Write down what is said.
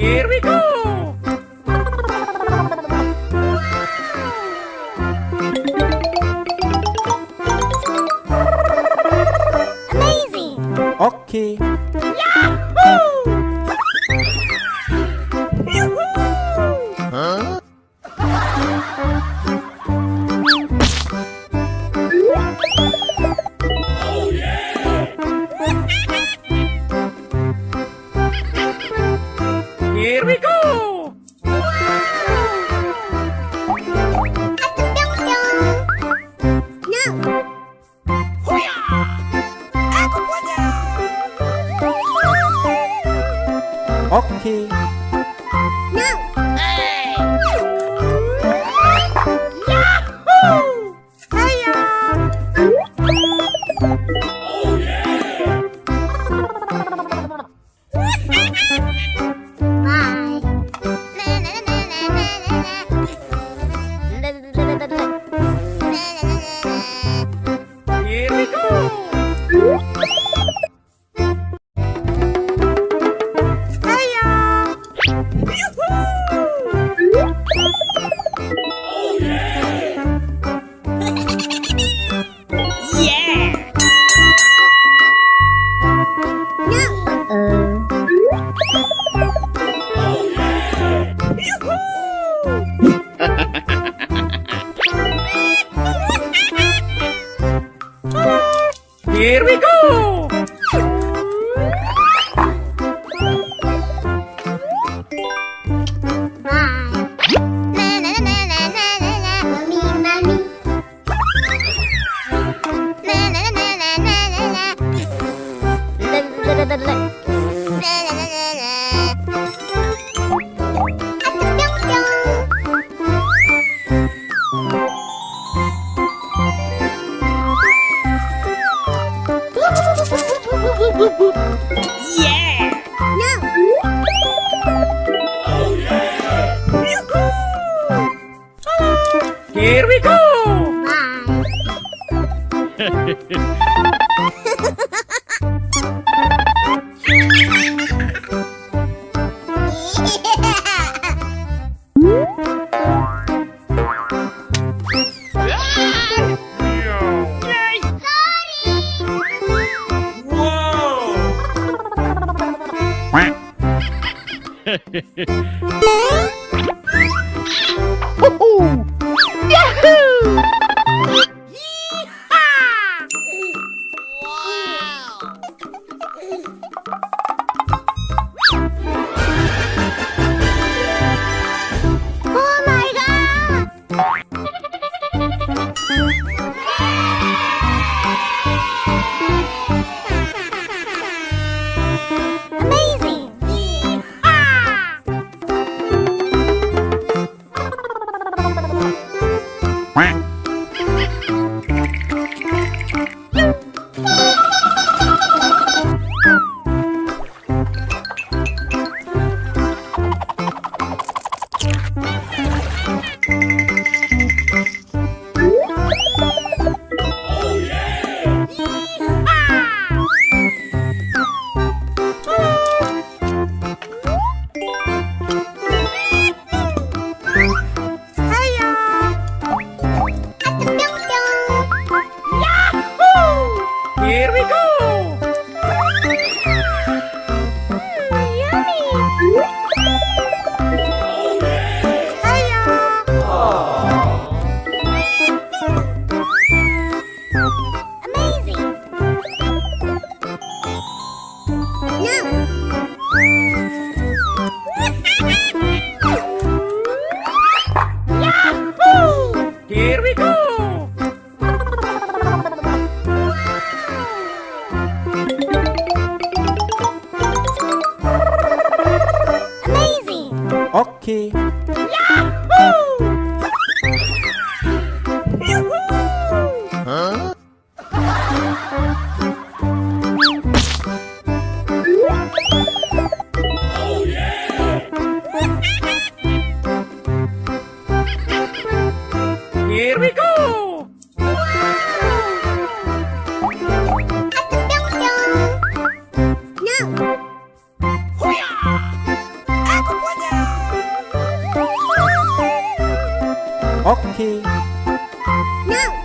Here we go! Amazing! Okay. Yahoo! Huh? Oh yeah! Here we go! Okay. Yahoo! Hiya! Oh yeah! Here we go! Hiya! Oh yeah! Yeah! Oh yeah! Here we go! Yeah! Oh yeah! Here we go! Yahoo! Yee-haw! Oh my god! Amazing! Oh yeah! Yahoo! Here we go! Oh yeah! Amazing! Yahoo! Here we go! Amazing! Okay. Yahoo! Huh? Oh yeah! Here we go! No! Hoo-yah! No!